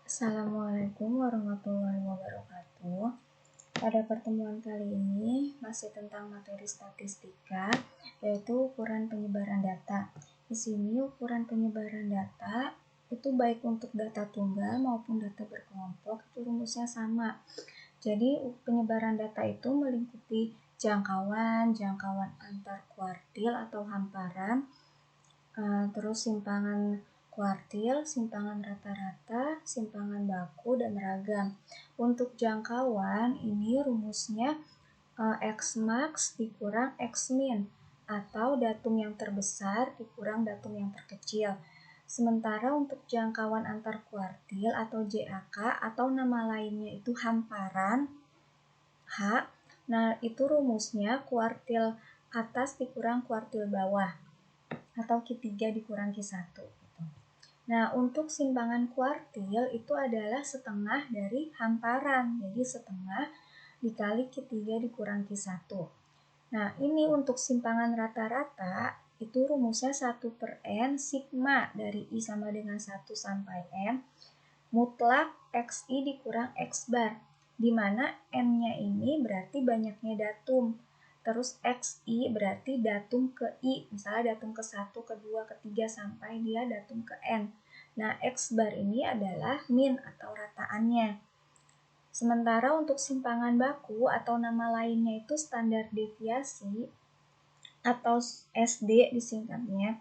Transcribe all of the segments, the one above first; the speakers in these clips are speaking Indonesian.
Assalamualaikum warahmatullahi wabarakatuh. Pada pertemuan kali ini masih tentang materi statistika, yaitu ukuran penyebaran data. Di sini ukuran penyebaran data itu baik untuk data tunggal maupun data berkelompok itu rumusnya sama. Jadi penyebaran data itu melingkupi jangkauan antar kuartil atau hamparan, terus simpangan kuartil, simpangan rata-rata, simpangan baku, dan ragam. Untuk jangkauan ini rumusnya X-max dikurang X-min atau datum yang terbesar dikurang datum yang terkecil. Sementara untuk jangkauan antar kuartil atau JAK atau nama lainnya itu hamparan H, nah itu rumusnya kuartil atas dikurang kuartil bawah atau Q3 dikurang Q1 gitu. Nah, untuk simpangan kuartil itu adalah setengah dari hamparan. Jadi setengah dikali Q3 dikurang Q1. Nah, ini untuk simpangan rata-rata itu rumusnya 1/N sigma dari I sama dengan 1 sampai N mutlak XI dikurang X bar, di mana N-nya ini berarti banyaknya datum. Terus XI berarti datum ke I, misalnya datum ke 1, ke 2, ke 3, sampai dia datum ke N. Nah, X bar ini adalah min atau rataannya. Sementara untuk simpangan baku atau nama lainnya itu standar deviasi atau SD disingkatnya,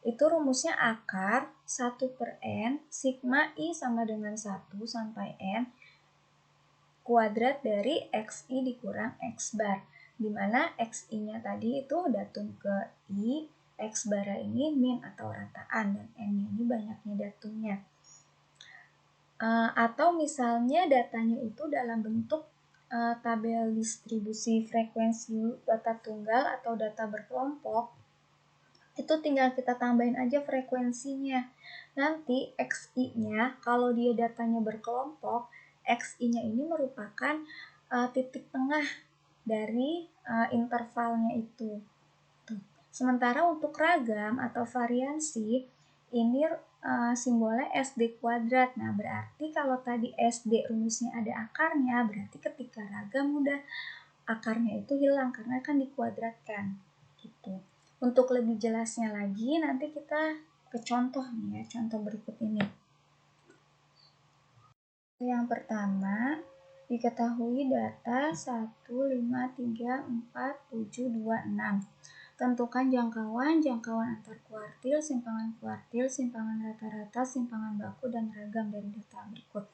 itu rumusnya akar 1/N sigma I sama dengan 1 sampai N kuadrat dari XI dikurang X bar, di mana XI-nya tadi itu datum ke I, X bar ini min atau rataan, dan N-nya ini banyaknya datumnya. Atau misalnya datanya itu dalam bentuk tabel distribusi frekuensi data tunggal atau data berkelompok, itu tinggal kita tambahin aja frekuensinya. Nanti XI-nya kalau dia datanya berkelompok, XI-nya ini merupakan titik tengah dari intervalnya itu. Sementara untuk ragam atau variansi, ini simbolnya SD kuadrat. Nah, berarti kalau tadi SD rumusnya ada akarnya, berarti ketika ragam udah akarnya itu hilang karena kan dikuadratkan. Gitu. Untuk lebih jelasnya lagi, nanti kita ke contoh nih ya, contoh berikut ini. Yang pertama, diketahui data 1, 5, 3, 4, 7, 2, 6. Tentukan jangkauan antar kuartil, simpangan rata-rata, simpangan baku, dan ragam dari data berikut.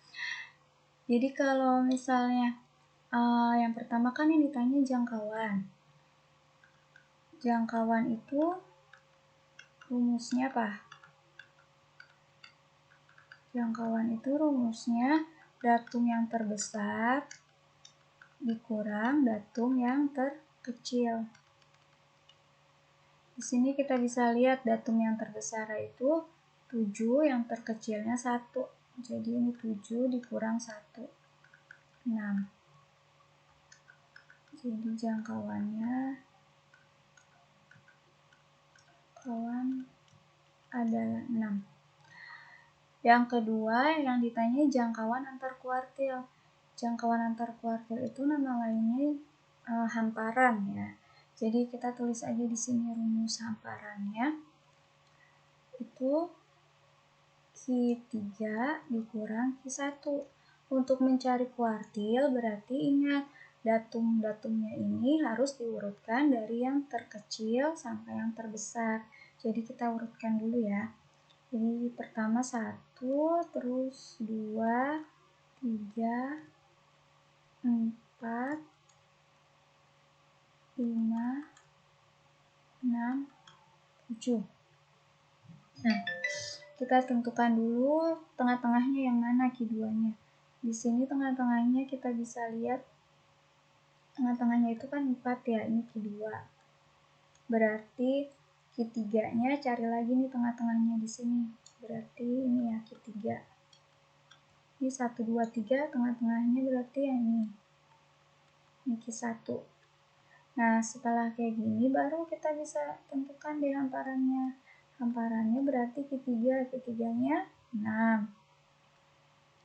Jadi kalau misalnya yang pertama kan yang ditanya jangkauan. Jangkauan itu rumusnya apa? Jangkauan itu rumusnya datum yang terbesar dikurang datum yang terkecil. Di sini kita bisa lihat datum yang terbesar itu 7, yang terkecilnya 1. Jadi ini 7 dikurang 1, 6. Jadi jangkauannya adalah 6. Yang kedua yang ditanya jangkauan antar kuartil. Jangkauan antar kuartil itu nama lainnya hamparan ya. Jadi kita tulis aja di sini rumus hamparannya. Itu Q3 dikurang Q1. Untuk mencari kuartil berarti ingat datum-datumnya ini harus diurutkan dari yang terkecil sampai yang terbesar. Jadi kita urutkan dulu ya. Jadi pertama 1, terus 2, 3, 4, 5, 6, 7. Nah, kita tentukan dulu tengah-tengahnya yang mana Q2-nya. Di sini tengah-tengahnya kita bisa lihat tengah-tengahnya itu kan 4 ya, ini Q2. Berarti Q3-nya cari lagi nih tengah-tengahnya di sini. Berarti ini ya Q3. Ini 1, 2, 3 tengah-tengahnya berarti yang ini. Ini Q1. Nah, setelah kayak gini baru kita bisa tentukan deh hamparannya. Hamparannya berarti Q3-nya 6.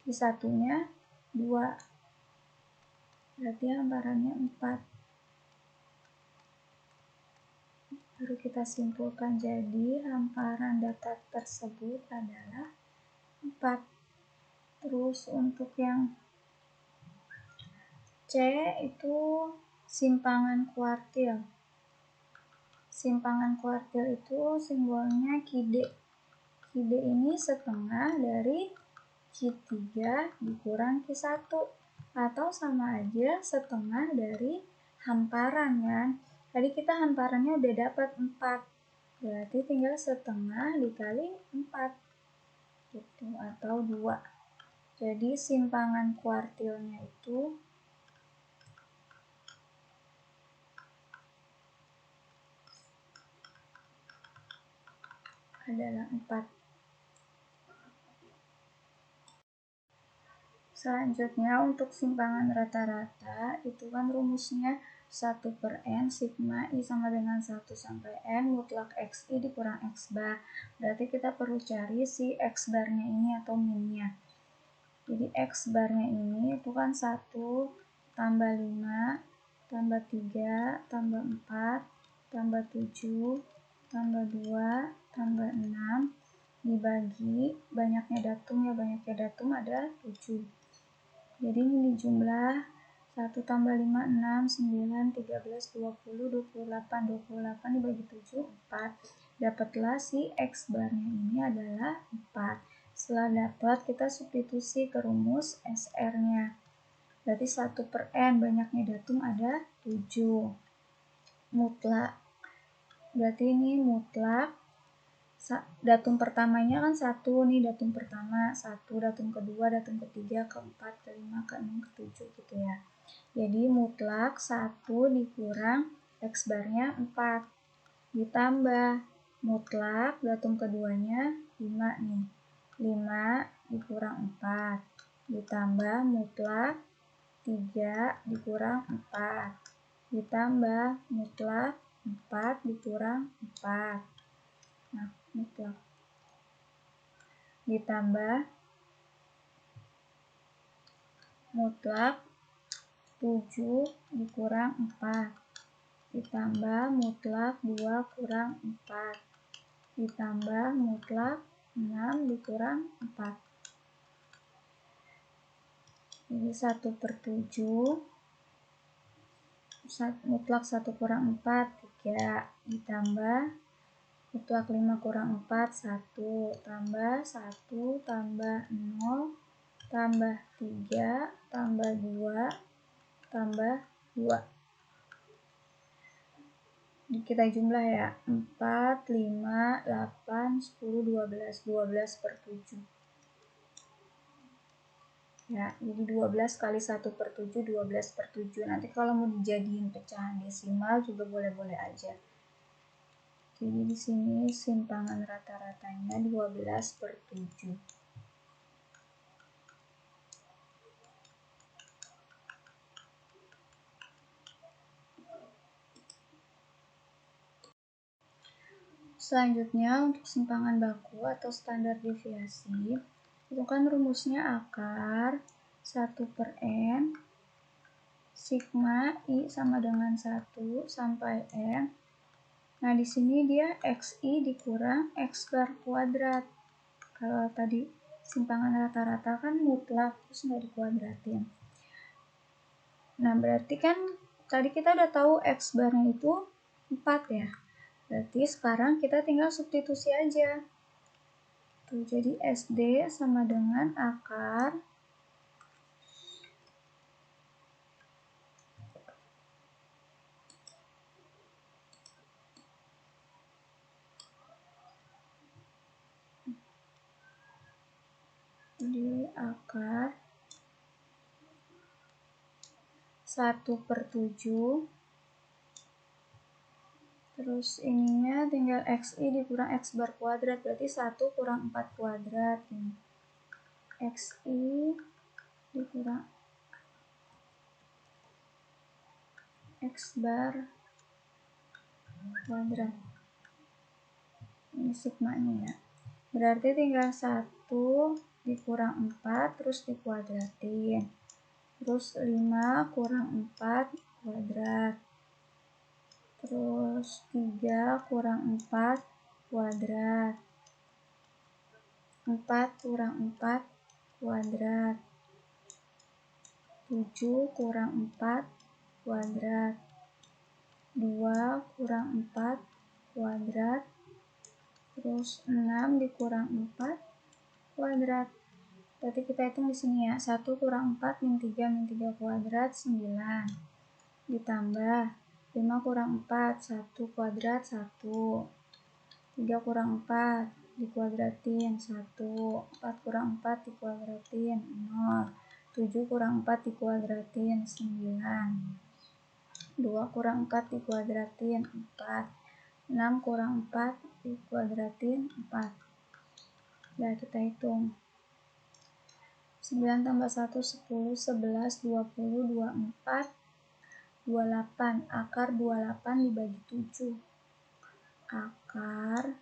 di satunya 2, berarti hamparannya 4. Baru kita simpulkan, jadi hamparan data tersebut adalah 4. Terus untuk yang C itu simpangan kuartil. Simpangan kuartil itu simbolnya Qd. Qd ini setengah dari Q3 dikurang Q1, atau sama aja setengah dari hamparan kan. Tadi kita hamparannya udah dapat 4, berarti tinggal setengah dikali 4 gitu, atau 2. Jadi simpangan kuartilnya itu adalah 4. Selanjutnya untuk simpangan rata-rata itu kan rumusnya 1/n sigma I sama dengan 1 sampai n mutlak xi dikurang x bar. Berarti kita perlu cari si x barnya ini atau minnya. Jadi x barnya ini itu kan 1 tambah 5 tambah 3 tambah 4 tambah 7 tambah 2 tambah 6 dibagi banyaknya datum, ya banyaknya datum ada 7. Jadi ini jumlah 1 tambah 5, 6, 9, 13, 20, 28, 28 dibagi 7, 4. Dapatlah si X barnya ini adalah 4. Setelah dapat, kita substitusi ke rumus SR-nya. Berarti 1/n, banyaknya datum ada 7. Mutlak. Berarti ini mutlak. Datum pertamanya kan 1 nih, datum pertama 1, datum kedua, datum ketiga, keempat, kelima, keenam, ketujuh gitu ya. Jadi mutlak 1 dikurang X barnya 4 ditambah mutlak datum keduanya 5 nih, 5 dikurang 4 ditambah mutlak 3 dikurang 4 ditambah mutlak 4 dikurang 4. Nah, mutlak ditambah mutlak 7 dikurang 4 ditambah mutlak 2 kurang 4 ditambah mutlak 6 dikurang 4. Jadi 1/7 mutlak 1 kurang 4 3 ditambah mutlak 5 kurang 4 1 tambah 1 tambah 0 tambah 3 tambah 2 tambah 2. Kita jumlah ya, 4, 5, 8, 10, 12, 12/7. Ya, jadi 12 kali 1/7, 12/7. Nanti kalau mau dijadiin pecahan desimal juga boleh-boleh aja. Jadi di sini simpangan rata-ratanya 12/7. Selanjutnya untuk simpangan baku atau standar deviasi, itu kan rumusnya akar 1/n sigma I sama dengan 1 sampai n. Nah, di sini dia xi dikurang x bar kuadrat. Kalau tadi simpangan rata-rata kan mutlak, terus nggak dikuadratin. Nah, berarti kan tadi kita udah tahu x barnya itu 4 ya. Berarti sekarang kita tinggal substitusi aja. Tuh, jadi SD sama dengan akar di akar 1/7, terus ininya tinggal xi dikurang x bar kuadrat, berarti 1 kurang 4 kuadrat ini. Xi dikurang x bar kuadrat. Ini sigmanya ya. Berarti tinggal 1 dikurang 4 terus dikuadratin. Terus 5 kurang 4 kuadrat. Terus 3 kurang 4 kuadrat. 4 kurang 4 kuadrat. 7 kurang 4 kuadrat. 2 kurang 4 kuadrat. Terus 6 dikurang 4 kuadrat. Berarti kita hitung di sini ya. 1 kurang 4 min 3 kuadrat 9. Ditambah 5 kurang 4 1 kuadrat 1. 3 kurang 4 dikuadratin 1. 4 kurang 4 dikuadratin 0. 7 kurang 4 dikuadratin 9. 2 kurang 4 dikuadratin 4. 6 kurang 4 dikuadratin 4. Nah, kita hitung. 9 tambah 1, 10, 11, 20, 24, 28. Akar 28 dibagi 7. Akar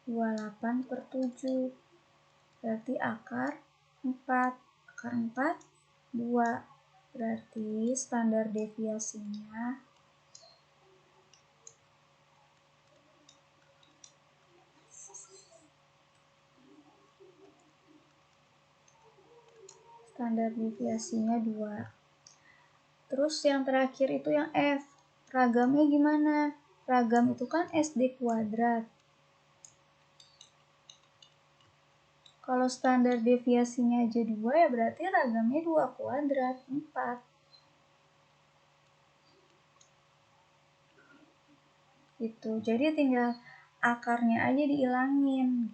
28 per 7. Berarti akar 4. Akar 4, 2. Berarti standar deviasinya standar deviasinya 2. Terus yang terakhir itu yang F. Ragamnya gimana? Ragam itu kan SD kuadrat. Kalau standar deviasinya aja 2 ya berarti ragamnya 2 kuadrat, 4. Gitu. Jadi tinggal akarnya aja dihilangin.